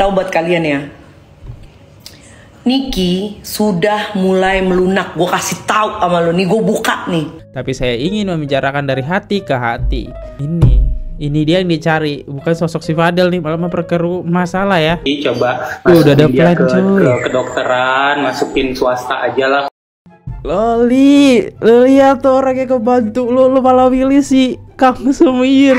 Tahu buat kalian ya, Niki sudah mulai melunak. Gue kasih tahu sama lo nih, gue buka nih. Tapi saya ingin membicarakan dari hati ke hati. Ini dia yang dicari, bukan sosok si Fadel nih, malah memperkeruh masalah ya. Coba udah ada dia plan cuy. ke kedokteran, masukin swasta aja lah. Loli, lo lihat tuh orang yang kebantu lo malah pilih si Kang Sumir.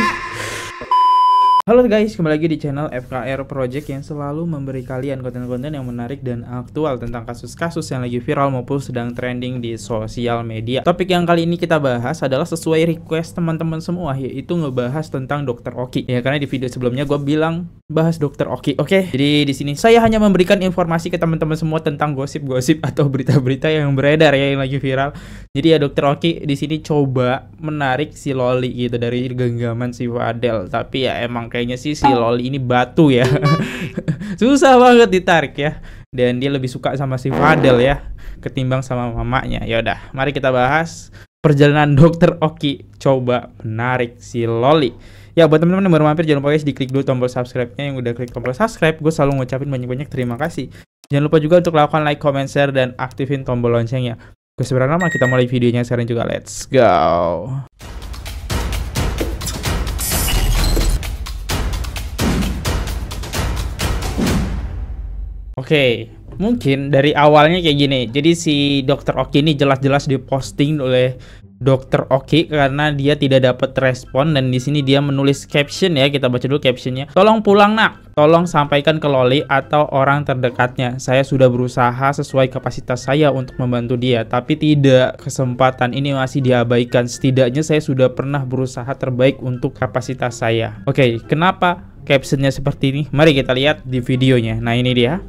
Halo guys, kembali lagi di channel FKR Project yang selalu memberi kalian konten-konten yang menarik dan aktual tentang kasus-kasus yang lagi viral maupun sedang trending di sosial media. Topik yang kali ini kita bahas adalah sesuai request teman-teman semua, yaitu ngebahas tentang Dr. Oki. Ya, karena di video sebelumnya gue bilang bahas Dr. Oki. Oke, jadi di sini saya hanya memberikan informasi ke teman-teman semua tentang gosip-gosip atau berita-berita yang beredar ya, yang lagi viral. Jadi ya Dr. Oki di sini coba menarik si Loli gitu dari genggaman si Fadel. Tapi ya emang kayaknya sih si Loli ini batu ya. Susah banget ditarik ya. Dan dia lebih suka sama si Fadel ya ketimbang sama mamanya. Ya udah, mari kita bahas perjalanan Dr. Oki coba menarik si Loli. Ya buat teman-teman yang baru mampir, jangan lupa guys diklik dulu tombol subscribe-nya. Yang udah klik tombol subscribe, gue selalu ngucapin banyak-banyak terima kasih. Jangan lupa juga untuk lakukan like, comment, share, dan aktifin tombol loncengnya. Gue seberapa lama kita mulai videonya sekarang juga, let's go. Oke, mungkin dari awalnya kayak gini. Jadi si Dr. Oki ini jelas-jelas diposting oleh Dr. Oki karena dia tidak dapat respon, dan di sini dia menulis caption ya. Kita baca dulu captionnya. Tolong pulang nak, tolong sampaikan ke Loli atau orang terdekatnya. Saya sudah berusaha sesuai kapasitas saya untuk membantu dia, tapi tidak, kesempatan ini masih diabaikan. Setidaknya saya sudah pernah berusaha terbaik untuk kapasitas saya. Oke, kenapa captionnya seperti ini? Mari kita lihat di videonya. Nah ini dia.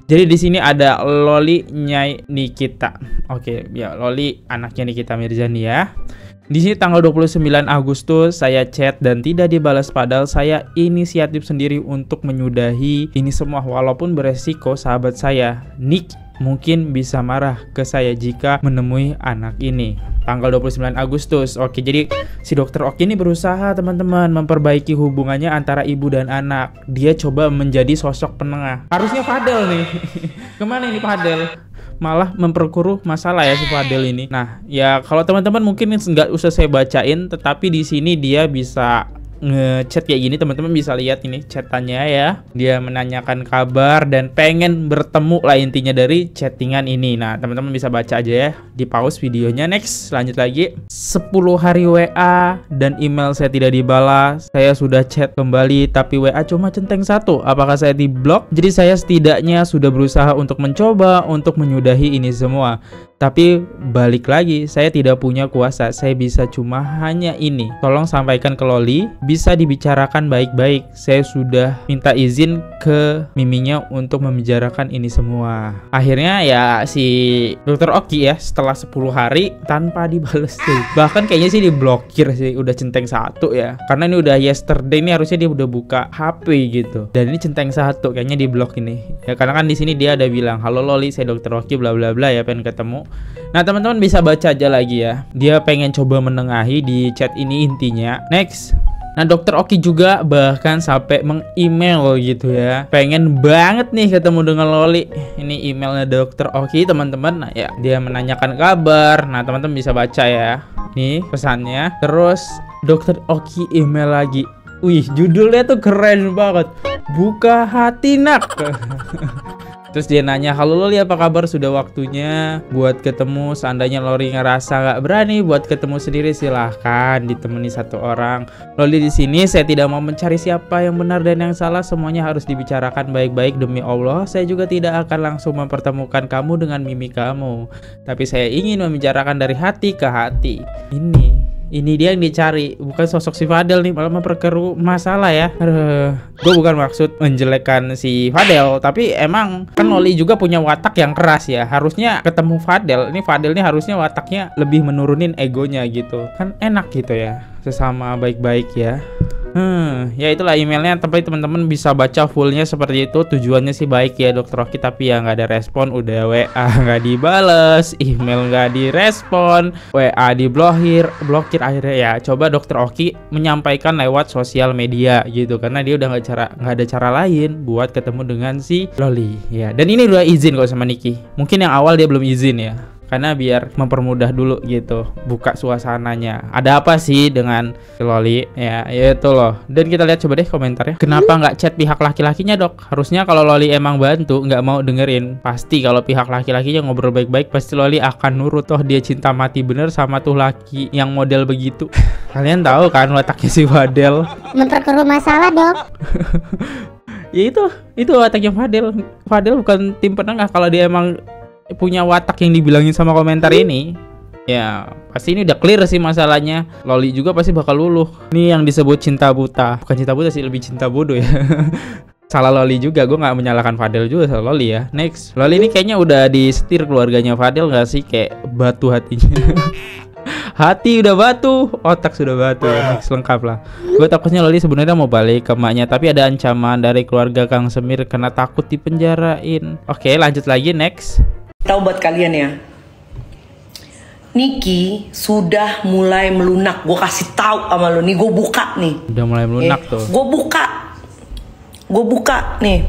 Jadi di sini ada Loli Nyai Nikita. Oke, ya Loli anaknya Nikita Mirzani ya. Di sini tanggal 29 Agustus saya chat dan tidak dibalas, padahal saya inisiatif sendiri untuk menyudahi ini semua walaupun beresiko sahabat saya Nick mungkin bisa marah ke saya jika menemui anak ini. Tanggal 29 Agustus. Oke, jadi si Dr. Oki ini berusaha teman-teman memperbaiki hubungannya antara ibu dan anak. Dia coba menjadi sosok penengah. Harusnya Fadel nih. Kemana ini Fadel? Malah memperkeruh masalah ya si Fadel ini. Nah, ya kalau teman-teman mungkin nggak usah saya bacain, tetapi di sini dia bisa ngechat kayak gini, teman-teman bisa lihat ini chatannya ya. Dia menanyakan kabar dan pengen bertemu lah intinya dari chattingan ini. Nah teman-teman bisa baca aja ya, di pause videonya. Next, lanjut lagi. 10 hari WA dan email saya tidak dibalas. Saya sudah chat kembali tapi WA cuma centeng satu. Apakah saya diblok? Jadi saya setidaknya sudah berusaha untuk mencoba untuk menyudahi ini semua, tapi balik lagi saya tidak punya kuasa. Saya bisa cuma hanya ini. Tolong sampaikan ke Loli, bisa dibicarakan baik-baik. Saya sudah minta izin ke miminya untuk membicarakan ini semua. Akhirnya ya si Dr. Oki ya setelah 10 hari tanpa dibales tuh. Bahkan kayaknya sih diblokir sih, udah centeng satu ya. Karena ini udah yesterday, ini harusnya dia udah buka HP gitu. Dan ini centeng satu, kayaknya diblok ini. Ya karena kan di sini dia ada bilang, "Halo Loli, saya Dr. Oki bla bla bla ya, pengen ketemu." Nah teman-teman bisa baca aja lagi ya. Dia pengen coba menengahi di chat ini intinya. Next. Nah Dr. Oki juga bahkan sampai meng-email gitu ya. Pengen banget nih ketemu dengan Loli. Ini emailnya Dr. Oki teman-teman. Nah ya, dia menanyakan kabar. Nah teman-teman bisa baca ya. Nih pesannya. Terus Dr. Oki email lagi. Wih, judulnya tuh keren banget. Buka hati nak. Terus dia nanya, "Halo Loli, apa kabar? Sudah waktunya buat ketemu. Seandainya Loli ngerasa nggak berani buat ketemu sendiri, silahkan ditemani satu orang. Loli di sini saya tidak mau mencari siapa yang benar dan yang salah. Semuanya harus dibicarakan baik-baik demi Allah. Saya juga tidak akan langsung mempertemukan kamu dengan mimi kamu, tapi saya ingin membicarakan dari hati ke hati." Ini dia yang dicari, bukan sosok si Fadel nih, malah memperkeruh masalah ya. Gue bukan maksud menjelekkan si Fadel, tapi emang kan Loli juga punya watak yang keras ya. Harusnya ketemu Fadel, ini Fadel nih harusnya wataknya lebih menurunin egonya gitu. Kan enak gitu ya, sesama baik-baik ya. Ya itulah emailnya, tapi teman-teman bisa baca fullnya seperti itu. Tujuannya sih baik ya Dokter Oki, tapi ya nggak ada respon. Udah WA nggak dibales, email nggak direspon, WA diblokir, akhirnya ya coba Dokter Oki menyampaikan lewat sosial media gitu, karena dia udah nggak ada cara lain buat ketemu dengan si Loli ya. Dan ini udah izin kok sama Niki. Mungkin yang awal dia belum izin ya, karena biar mempermudah dulu gitu buka suasananya. Ada apa sih dengan si Loli ya, itu loh. Dan kita lihat coba deh komentarnya. Kenapa nggak chat pihak laki-lakinya dok? Harusnya kalau Loli emang bantu nggak mau dengerin, pasti kalau pihak laki-lakinya ngobrol baik-baik pasti Loli akan nurut. Toh dia cinta mati bener sama tuh laki yang model begitu. Kalian tahu kan wataknya si Fadel? Memperkeruh masalah dok. Ya itu wataknya Fadel. Fadel bukan tim penengah. Kalau dia emang punya watak yang dibilangin sama komentar ini, ya pasti ini udah clear sih masalahnya. Loli juga pasti bakal luluh. Ini yang disebut cinta buta. Bukan cinta buta sih, lebih cinta bodoh ya. Salah Loli juga, gue nggak menyalahkan Fadel juga, salah Loli ya. Next, Loli ini kayaknya udah disetir keluarganya Fadel nggak sih, kayak batu hatinya. Hati udah batu, otak sudah batu. Next, lengkap lah. Gue takutnya Loli sebenarnya mau balik ke emaknya, tapi ada ancaman dari keluarga Kang Semir karena takut dipenjarain. Oke, lanjut lagi, next. Tahu buat kalian ya, Niki sudah mulai melunak. Gue kasih tahu sama lo nih, gue buka nih. Udah mulai melunak tuh. Gue buka nih.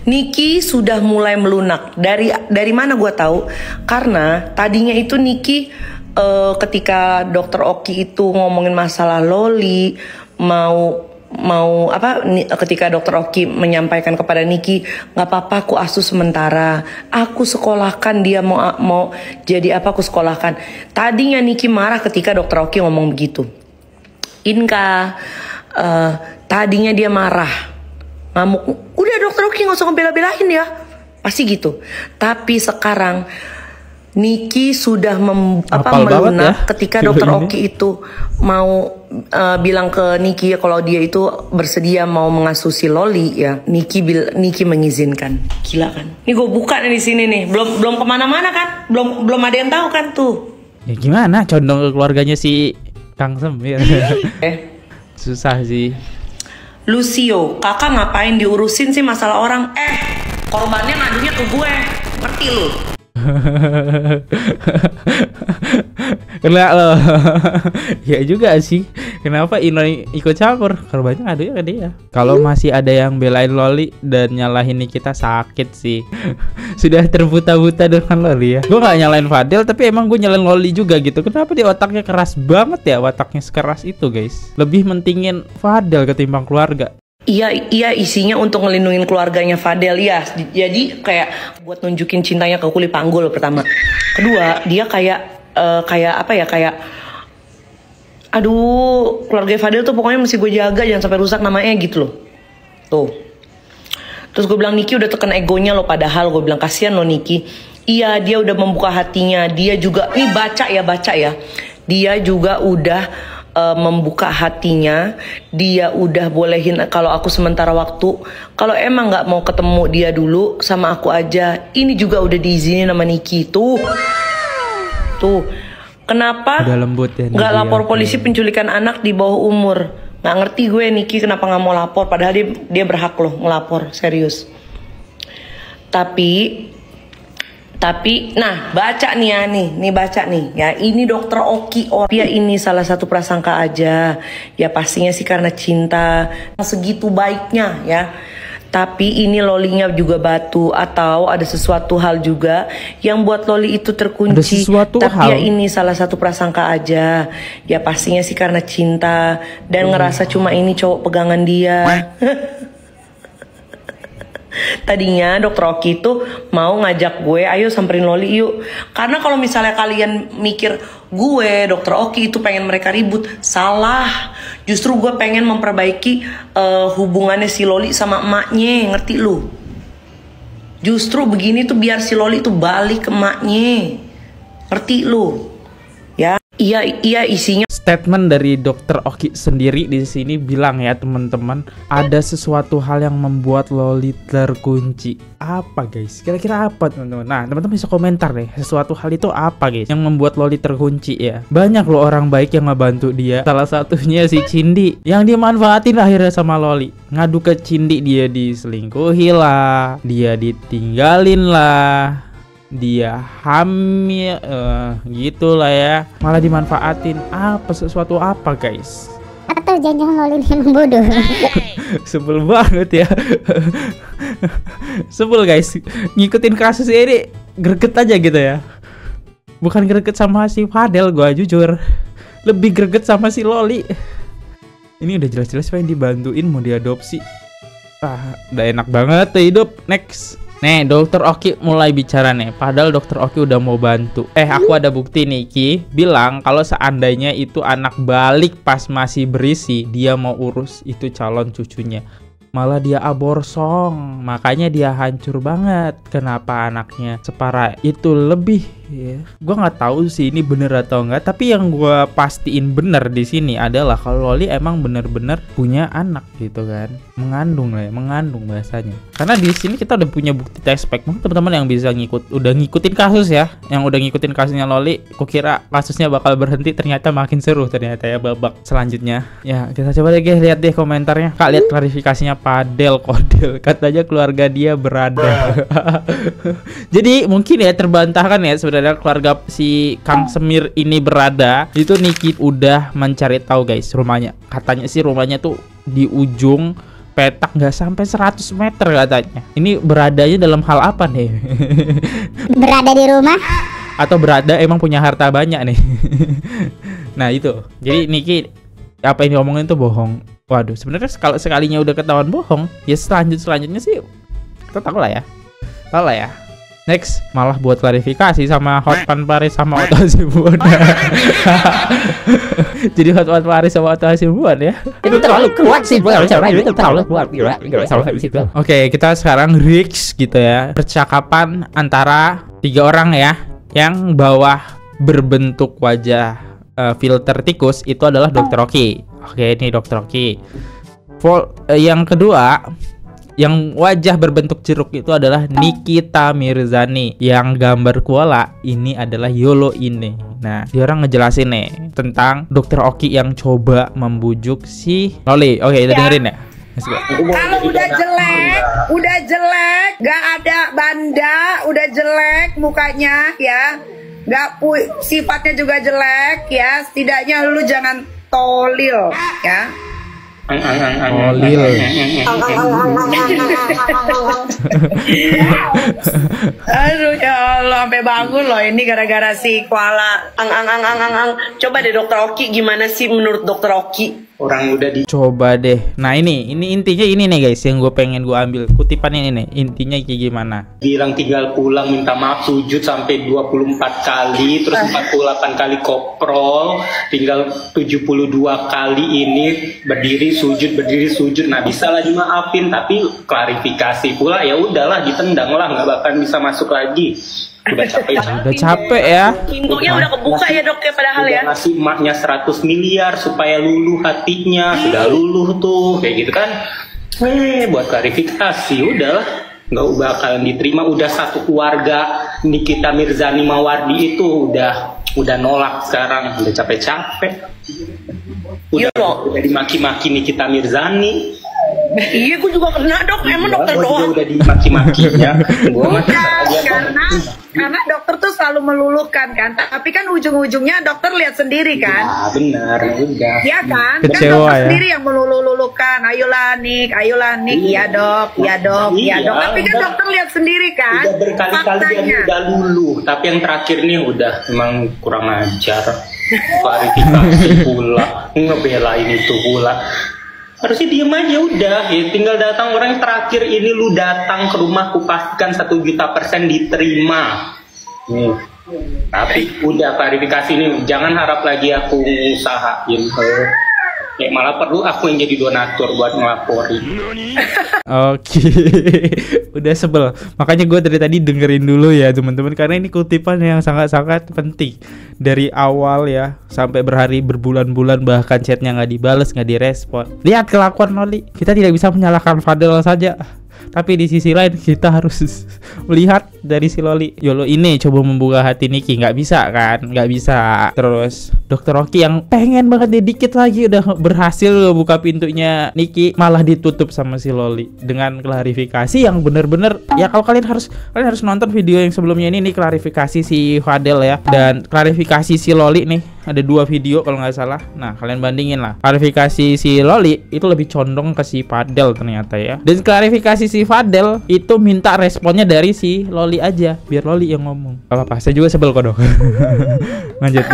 Niki sudah mulai melunak. Dari mana gue tahu? Karena tadinya itu Niki ketika Dokter Oki itu ngomongin masalah Loli, ketika Dokter Oki menyampaikan kepada Niki, nggak apa-apa, aku asuh sementara, aku sekolahkan dia, mau jadi apa aku sekolahkan. Tadinya Niki marah ketika Dokter Oki ngomong begitu. Inka tadinya dia marah, ngamuk, udah Dokter Oki nggak usah ngebela-belain ya, pasti gitu. Tapi sekarang Niki sudah melunak ya, ketika Dokter Oki itu mau bilang ke Niki kalau dia itu bersedia mau mengasuh si Loli ya. Niki mengizinkan. Gila kan? Ini gue buka nih di sini nih. Belum kemana-mana kan? Belum ada yang tahu kan tuh. Ya gimana? Condong ke keluarganya si Kang Semir. Susah sih. Lucio, kakak ngapain diurusin sih masalah orang? Korbannya ngadunya ke gue. Ngerti lu? Kena loh. Ya juga sih, kenapa Ino ikut campur? Korbannya ngadunya ke dia. Kalau masih ada yang belain Loli dan nyalahin kita, sakit sih. Sudah terbuta-buta dengan Loli ya. Gue gak nyalain Fadel, tapi emang gue nyalain Loli juga gitu. Kenapa dia otaknya keras banget ya? Wataknya sekeras itu guys. Lebih mentingin Fadel ketimbang keluarga. Iya, isinya untuk ngelindungin keluarganya Fadel ya. Jadi kayak buat nunjukin cintanya ke Kuli Panggul pertama. Kedua, dia kayak aduh, keluarga Fadel tuh pokoknya mesti gue jaga, jangan sampai rusak namanya gitu loh. Tuh. Terus gue bilang Niki udah tekan egonya loh, padahal gue bilang kasihan loh Niki. Iya, dia udah membuka hatinya. Dia juga, nih baca ya. Dia juga udah membuka hatinya. Dia udah bolehin kalau aku sementara waktu, kalau emang nggak mau ketemu dia dulu sama aku aja. Ini juga udah diizinin sama Niki tuh. Kenapa nggak lapor polisi penculikan anak di bawah umur? Nggak ngerti gue Niki kenapa nggak mau lapor, padahal dia berhak loh ngelapor, serius. Tapi, nah baca nih ya, ini Dokter Oki, ya ini salah satu prasangka aja, ya pastinya sih karena cinta, segitu baiknya ya. Tapi ini Lolinya juga batu, atau ada sesuatu hal juga yang buat Loli itu terkunci. Ya ini salah satu prasangka aja, ya pastinya sih karena cinta dan ngerasa cuma ini cowok pegangan dia. Tadinya Dokter Oki itu mau ngajak gue, ayo samperin Loli yuk. Karena kalau misalnya kalian mikir gue, Dokter Oki itu pengen mereka ribut, salah. Justru gue pengen memperbaiki hubungannya si Loli sama emaknya, ngerti lu? Justru begini tuh biar si Loli tuh balik ke emaknya, ngerti lu? Ya. Iya isinya. Statement dari Dokter Oki sendiri di sini bilang ya teman-teman, ada sesuatu hal yang membuat Loli terkunci. Apa guys? Kira-kira apa teman-teman? Nah teman-teman bisa komentar deh, sesuatu hal itu apa guys yang membuat Loli terkunci ya. Banyak loh orang baik yang ngebantu dia. Salah satunya si Cindy yang dimanfaatin akhirnya sama Loli. Ngadu ke Cindy, dia diselingkuhi lah, dia ditinggalin lah, dia hamil, gitulah ya, malah dimanfaatin. Sesuatu apa guys? Atau jangan-jangan Loli memang bodoh. Sebel banget ya. Sebel guys, ngikutin kasus ini greget aja gitu ya. Bukan greget sama si Fadel, gua jujur lebih greget sama si Loli. Ini udah jelas-jelas pengen dibantuin, mau diadopsi. Udah enak banget tuh hidup. Next. Nih, Dokter Oki mulai bicara nih. Padahal Dokter Oki udah mau bantu. Aku ada bukti nih, Ki. Bilang kalau seandainya itu anak balik pas masih berisi, dia mau urus itu calon cucunya. Malah dia aborsong. Makanya dia hancur banget. Kenapa anaknya separah itu lebih ya. Gua nggak tahu sih ini bener atau enggak, tapi yang gua pastiin bener di sini adalah kalau Loli emang bener-bener punya anak gitu kan, mengandung lah ya, mengandung bahasanya. Karena di sini kita udah punya bukti tespek. Mungkin teman-teman yang bisa udah ngikutin kasus ya, yang udah ngikutin kasusnya Loli, kukira kasusnya bakal berhenti, ternyata makin seru ternyata ya babak selanjutnya. Ya kita coba deh guys, lihat deh komentarnya. Kak, lihat klarifikasinya Padel Kodel, katanya keluarga dia berada. Jadi mungkin ya terbantahkan ya sebenarnya keluarga si Kang Semir ini berada. Itu Niki udah mencari tahu guys rumahnya. Katanya sih rumahnya tuh di ujung petak, nggak sampai 100 meter katanya. Ini beradanya dalam hal apa nih? Berada di rumah atau berada emang punya harta banyak nih? Nah itu. Jadi Niki apa yang diomongin tuh bohong. Waduh, sebenarnya kalau sekalinya udah ketahuan bohong, ya selanjutnya sih kita tahu lah ya. Tahu lah ya. Next, malah buat klarifikasi sama Hotman Paris sama Otto Hasibuan. Jadi Hotman Paris sama Otto Hasibuan ya. Itu terlalu kuat sih, itu terlalu kuat. Oke, kita sekarang Rix gitu ya. Percakapan antara 3 orang ya, yang bawah berbentuk wajah filter tikus itu adalah Dokter Oki. Oke, ini Dokter Oki. Yang kedua, yang wajah berbentuk jeruk itu adalah Nikita Mirzani. Yang gambar koala ini adalah Yolo ini. Nah, dia orang ngejelasin nih tentang Dokter Oki yang coba membujuk si Loli. Oke, kita dengerin ya. Kalau udah jelek, gak ada banda, udah jelek mukanya ya, sifatnya juga jelek ya, setidaknya lu jangan tolil ya. Tolil. Aduh ya Allah, sampai bangun loh ini gara-gara si koala. Coba deh Dokter Oki, gimana sih menurut Dokter Oki? Orang udah Coba deh. Nah ini intinya ini nih guys, yang gue pengen gue ambil kutipannya ini nih. Intinya kayak gimana? bilang tinggal pulang minta maaf, sujud sampai 24 kali, terus 48 kali koprol, tinggal 72 kali ini berdiri sujud. Nah bisa lah dimaafin, tapi klarifikasi pula ya udahlah, ditendang lah, nggak bakal bisa masuk lagi. Udah capek ya. Pintunya udah kebuka ya dok ya, padahal ya. Udah ngasih emaknya 100 miliar supaya luluh hatinya, sudah luluh tuh kayak gitu kan. Buat klarifikasi udahlah, nggak bakalan diterima. Udah satu keluarga Nikita Mirzani Mawardi itu udah nolak sekarang, udah capek-capek. Udah dimaki-maki Nikita Mirzani. Iya, gue juga kena dok, emang dokter doang. Udah dimaki-makinya. Karena dokter tuh selalu meluluhkan kan, tapi kan ujung-ujungnya dokter lihat sendiri kan. Ya benar, udah. Iya kan, Kecewa, kan dokter ya? sendiri yang meluluhkan. Ayolah Nik, iya dok. Tapi kan dokter lihat sendiri kan. Udah berkali-kali dia udah luluh, tapi yang terakhir nih udah emang kurang ajar. Klarifikasi pula, ngebelain itu pula. Harusnya diem aja udah ya, tinggal datang orang yang terakhir ini, lu datang ke rumahku pastikan 1.000.000% diterima. Tapi udah klarifikasi ini, jangan harap lagi aku usahain. malah perlu aku yang jadi donatur buat ngelaporin. Oke, udah sebel. Makanya gue dari tadi dengerin dulu ya teman-teman, karena ini kutipan yang sangat-sangat penting. Dari awal ya sampai berbulan-bulan bahkan chatnya nggak dibales, nggak direspon. Lihat kelakuan Loli. Kita tidak bisa menyalahkan Fadel saja, tapi di sisi lain kita harus melihat dari si Loli. Yolo ini coba membuka hati Niki, nggak bisa kan? Nggak bisa. Terus Dokter Oki yang pengen banget dia dikit lagi udah berhasil buka pintunya Niki, malah ditutup sama si Loli dengan klarifikasi yang bener-bener ya. Kalau kalian harus nonton video yang sebelumnya ini klarifikasi si Fadel ya, dan klarifikasi si Loli nih. Ada 2 video kalau nggak salah. Nah, kalian bandingin lah. Klarifikasi si Loli itu lebih condong ke si Fadel ternyata ya. Dan klarifikasi si Fadel itu minta responnya dari si Loli aja, biar Loli yang ngomong. Apa-apa, saya juga sebel kok dok. Lanjut.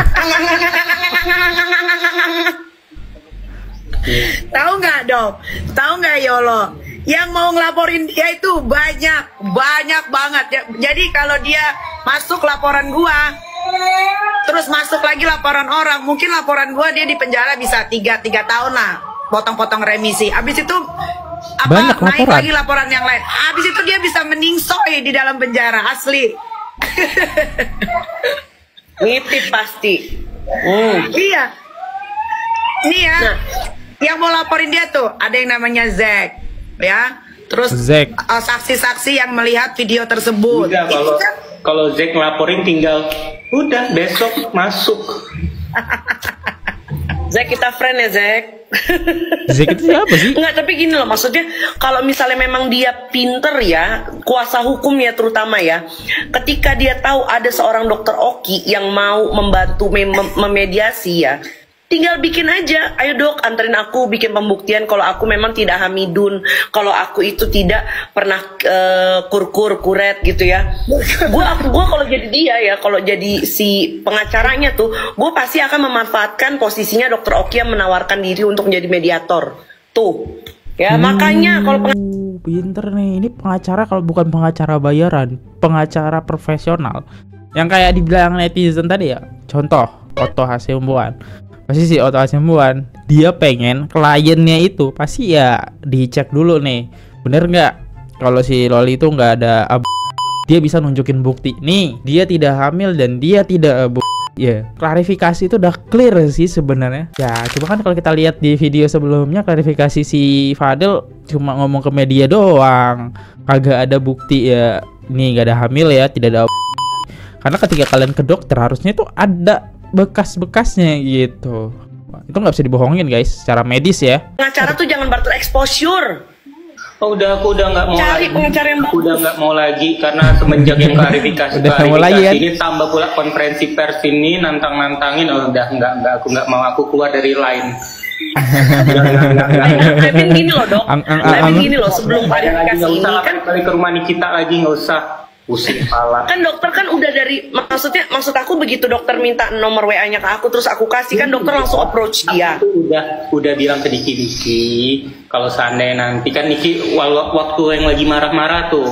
Tahu nggak dok? Tahu nggak Yolo? Yang mau ngelaporin dia itu banyak banget ya. Jadi kalau dia masuk laporan gua, terus masuk lagi laporan orang, mungkin laporan gua dia di penjara bisa 3 tahun lah, potong-potong remisi. Abis itu Banyak naik laporan. lagi laporan yang lain. Abis itu dia bisa meningsoy di dalam penjara asli. Ngintip pasti. Iya. Nih ya, yang mau laporin dia tuh ada yang namanya Zack, ya. Terus Zack. saksi-saksi yang melihat video tersebut. Udah, kalau Zack ngelaporin tinggal udah besok masuk. Zack, kita friend ya Zack. Zack itu siapa sih? Enggak, tapi gini loh, maksudnya kalau misalnya memang dia pinter ya, kuasa hukum ya terutama ya, ketika dia tahu ada seorang dokter Oki yang mau membantu memediasi ya, tinggal bikin aja, ayo dok anterin aku bikin pembuktian kalau aku memang tidak hamidun, kalau aku itu tidak pernah kuret gitu ya. Gua kalau jadi dia ya, kalau jadi si pengacaranya tuh, gue pasti akan memanfaatkan posisinya dokter Oki yang menawarkan diri untuk menjadi mediator tuh ya. Makanya kalau Pinter nih, ini pengacara kalau bukan pengacara bayaran, pengacara profesional. Yang kayak dibilang netizen tadi ya, contoh Otto Hasibuan. Pasti si Otto Hasibuan, dia pengen kliennya itu pasti ya dicek dulu nih, bener nggak kalau si Loli itu nggak ada dia bisa nunjukin bukti nih dia tidak hamil dan dia tidak ya. Klarifikasi itu udah clear sih sebenarnya ya. Coba kan kalau kita lihat di video sebelumnya, klarifikasi si Fadel cuma ngomong ke media doang, kagak ada bukti ya, nih nggak ada hamil ya, tidak ada. Karena ketika kalian ke dokter harusnya itu ada bekas-bekasnya gitu. Itu nggak bisa dibohongin guys, secara medis ya. pengacara tuh jangan barter exposure. Oh, aku udah nggak mau Cari lagi. pengacara yang Aku udah nggak mau lagi karena semenjak yang klarifikasi Udah nggak mau lagi, ya? ini tambah pula konferensi pers ini nantangin. Oh, udah nggak, aku nggak mau, aku keluar dari line. Tapi gini loh dok, tapi gini loh, sebelum klarifikasi Nggak ini usah kan balik ke rumah Nikita lagi, nggak usah pusing kepala. kan dokter kan udah dari, maksud aku begitu dokter minta nomor WA-nya ke aku terus aku kasih, kan dokter langsung approach dia. Aku udah bilang ke Niki kalau seandainya nanti kan Niki waktu yang lagi marah-marah tuh,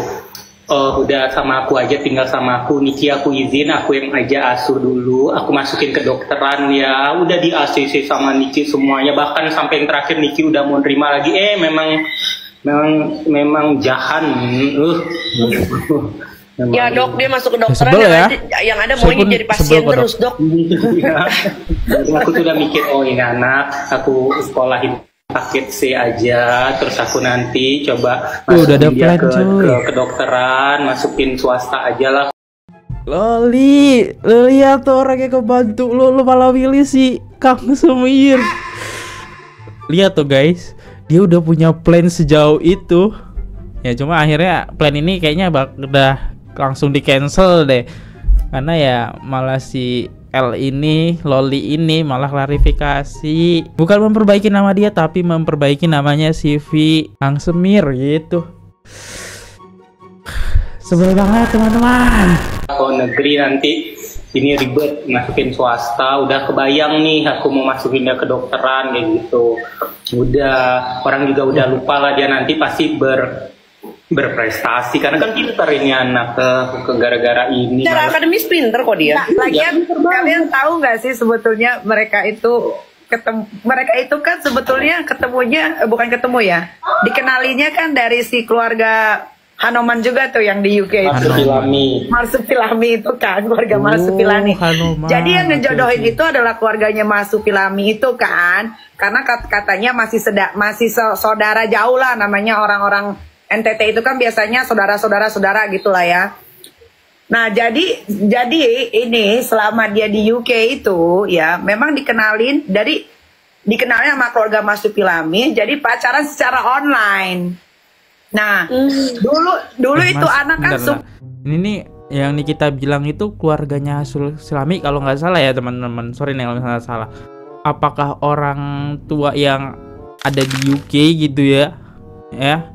udah sama aku aja, tinggal sama aku. Niki aku izin, aku yang aja asuh dulu, aku masukin ke dokteran ya, udah di ACC sama Niki semuanya, bahkan sampai yang terakhir Niki udah mau nerima lagi, memang jahan. Ya dok, dia masuk ke dokteran Sebel ya. yang ada maunya Sebel- jadi pasien sebel kok, terus dok. Aku tuh udah mikir, oh ini anak aku sekolahin paket C aja, terus aku nanti coba Udah ada masukin dia plan, cuy. ke kedokteran, masukin swasta aja lah. Loli, lu lihat tuh orang yang kebantu lu malah milih si Kang Semir. Lihat tuh guys, dia udah punya plan sejauh itu. Ya cuma akhirnya plan ini kayaknya udah langsung di cancel deh, karena ya malah si Loli ini malah klarifikasi, bukan memperbaiki nama dia tapi memperbaiki namanya CV Kang Semir gitu. Sebel banget teman-teman. Kalau negeri nanti ini ribet masukin swasta, udah kebayang nih aku mau masukin dia ke dokteran kayak gitu. Udah, orang juga udah lupa lah dia nanti pasti berprestasi karena kan pintar ini anak ke gara-gara ini. Secara akademis pinter kok dia. Lagian kalian tahu nggak sih sebetulnya mereka itu mereka itu kan sebetulnya ketemunya bukan ketemu ya, dikenalinya kan dari si keluarga Hanoman juga tuh yang di UK itu. Marsupilami itu kan keluarga Marsupilami. Jadi yang ngejodohin itu adalah keluarganya Marsupilami itu kan, karena katanya masih saudara jauh lah, namanya orang-orang NTT itu kan biasanya saudara gitulah ya. Nah jadi ini selama dia di UK itu ya memang dikenalin sama keluarga Marsupilami, jadi pacaran secara online. Nah, dulu itu anak kan ini nih yang Nikita bilang itu keluarganya Sulami kalau nggak salah ya teman-teman. Sorry nih kalau misalnya salah. Apakah orang tua yang ada di UK gitu ya? Ya.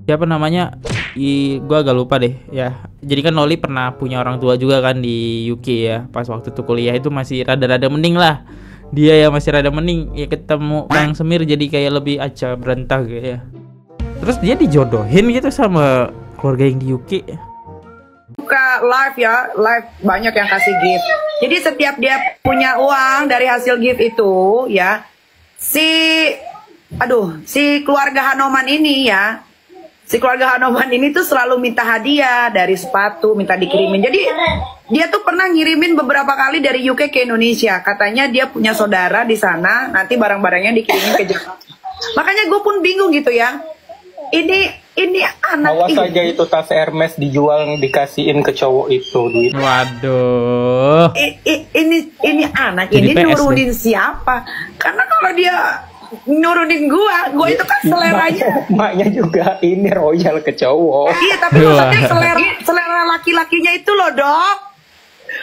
Siapa namanya? Gua agak lupa deh ya. Jadi kan Loli pernah punya orang tua juga kan di UK ya. Pas waktu itu kuliah itu masih rada-rada mending lah. Dia ya masih rada mending. Ya ketemu Kang Semir jadi kayak lebih aja berantah gitu ya. Terus dia dijodohin gitu sama keluarga yang di UK. Buka live ya, live banyak yang kasih gift. Jadi setiap dia punya uang dari hasil gift itu ya, si keluarga Hanoman ini ya, si keluarga Hanoman ini tuh selalu minta hadiah dari sepatu, minta dikirimin. Jadi dia tuh pernah ngirimin beberapa kali dari UK ke Indonesia. Katanya dia punya saudara di sana, nanti barang-barangnya dikirimin ke Jakarta. Makanya gue pun bingung gitu ya. Ini anak awas saja itu tas Hermes dijual dikasihin ke cowok itu duit. Waduh. Ini anak jadi ini PS nurunin deh. Siapa? Karena kalau dia nurunin gua itu kan seleranya. Maknya juga ini royal ke cowok. Iya, tapi maksudnya selera laki-lakinya itu loh, Dok.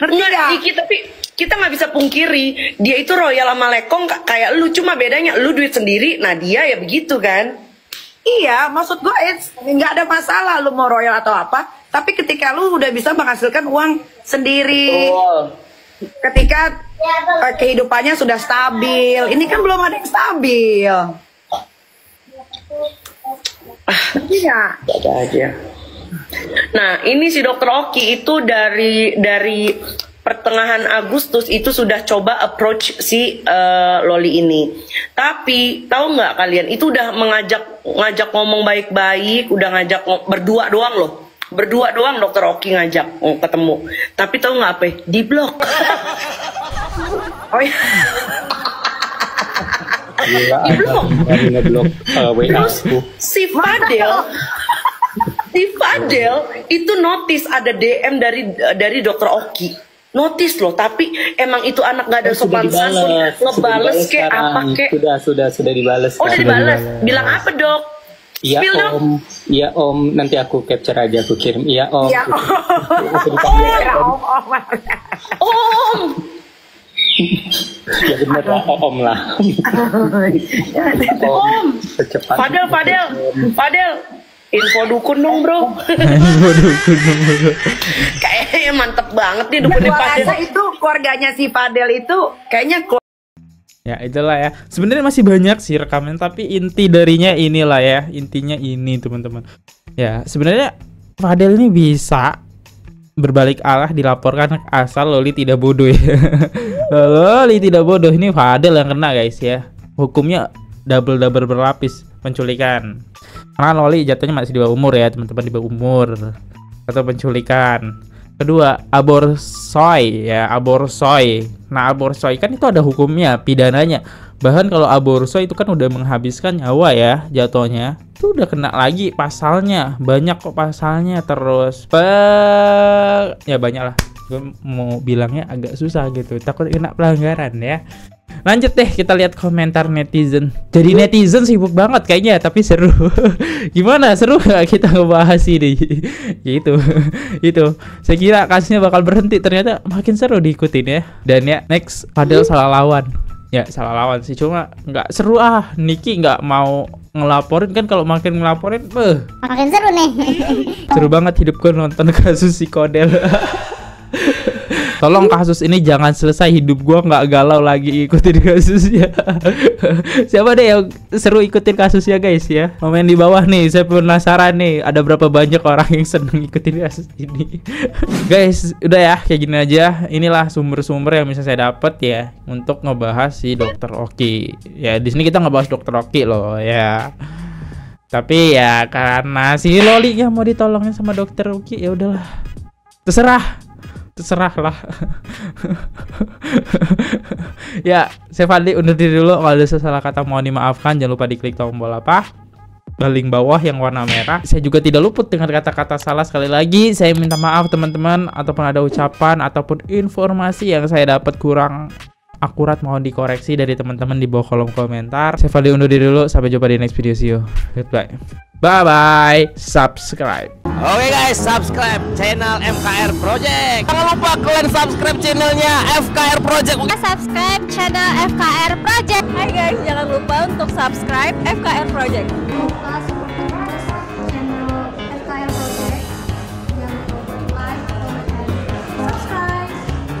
Ngerti nggak? Iki, tapi kita nggak bisa pungkiri dia itu royal sama lekong kayak lu, cuma bedanya lu duit sendiri, nah dia ya begitu kan. Iya, maksud gue nggak ada masalah lu mau royal atau apa, tapi ketika lu udah bisa menghasilkan uang sendiri, ketika kehidupannya sudah stabil, ini kan belum ada yang stabil. Iya. Ada aja. Nah, ini si Dokter Oki itu dari pertengahan Agustus itu sudah coba approach si Loli ini. Tapi tahu nggak kalian, itu udah ngajak ngomong baik-baik, udah ngajak berdua doang loh. Berdua doang Dokter Oki ngajak ketemu. Tapi tahu nggak apa? Di blok. Oh iya. Di blok. Terus si Fadel itu notice ada DM dari Dokter Oki. Notice loh, tapi emang itu anak gak ada sopan santun, ngebales ke apa ke? Sudah dibales. Oh, udah dibales. Bilang apa, Dok? Iya om, iya om, nanti aku capture aja, aku kirim. Iya om. Iya Om. Ya bener lah, om lah. Om. Fadel. Info dukun dong bro. Kayaknya mantep banget nih dukunnya Fadel. Itu keluarganya si Fadel itu kayaknya Ya itulah ya. Sebenarnya masih banyak sih rekaman, tapi inti darinya inilah ya. Intinya ini teman-teman. Ya sebenarnya Fadel ini bisa berbalik arah dilaporkan asal Loli tidak bodoh ya. Loli tidak bodoh, ini Fadel yang kena guys ya. Hukumnya double berlapis, penculikan. Karena Loli jatuhnya masih di bawah umur ya teman-teman, di bawah umur atau penculikan. Kedua, aborsoy ya, aborsoy. Nah, aborsoy kan itu ada hukumnya, pidananya. Bahkan kalau aborsoy itu kan udah menghabiskan nyawa ya jatuhnya. Itu udah kena lagi pasalnya. Banyak kok pasalnya, terus ya banyak lah. Gue mau bilangnya agak susah gitu, takut kena pelanggaran ya. Lanjut deh, kita lihat komentar netizen. Jadi netizen sibuk banget kayaknya, tapi seru. Gimana, seru gak kita ngebahas ini? Gitu. Itu saya kira kasusnya bakal berhenti, ternyata makin seru diikutin ya. Dan ya next, Fadel salah lawan. Ya salah lawan sih, cuma nggak seru Niki nggak mau ngelaporin kan, kalau makin ngelaporin makin seru nih. Seru banget hidupku nonton kasus si Kodel. Tolong kasus ini jangan selesai, hidup gua nggak galau lagi ikutin kasusnya. Siapa deh yang seru ikutin kasusnya guys ya? Komen di bawah nih, saya penasaran nih ada berapa banyak orang yang seneng ikutin kasus ini. Guys, udah ya kayak gini aja. Inilah sumber-sumber yang bisa saya dapat ya untuk ngebahas si Dokter Oki. Ya di sini kita ngebahas Dokter Oki loh ya. Tapi ya karena si Lolinya mau ditolongin sama Dokter Oki, ya udahlah. Terserah lah. Ya, saya Fadli undur diri dulu. Kalau ada salah kata mohon dimaafkan. Jangan lupa diklik tombol apa? Link bawah yang warna merah. Saya juga tidak luput dengan kata-kata salah. Sekali lagi saya minta maaf teman-teman, ataupun ada ucapan ataupun informasi yang saya dapat kurang akurat mohon dikoreksi dari teman-teman di bawah kolom komentar. Saya Fadli undur diri dulu. Sampai jumpa di next video. See you. Goodbye. Bye bye. Subscribe. Oke guys, subscribe channel FKR Project. Jangan lupa kalian subscribe channelnya FKR Project. Subscribe channel FKR Project. Hai guys, jangan lupa untuk subscribe FKR Project.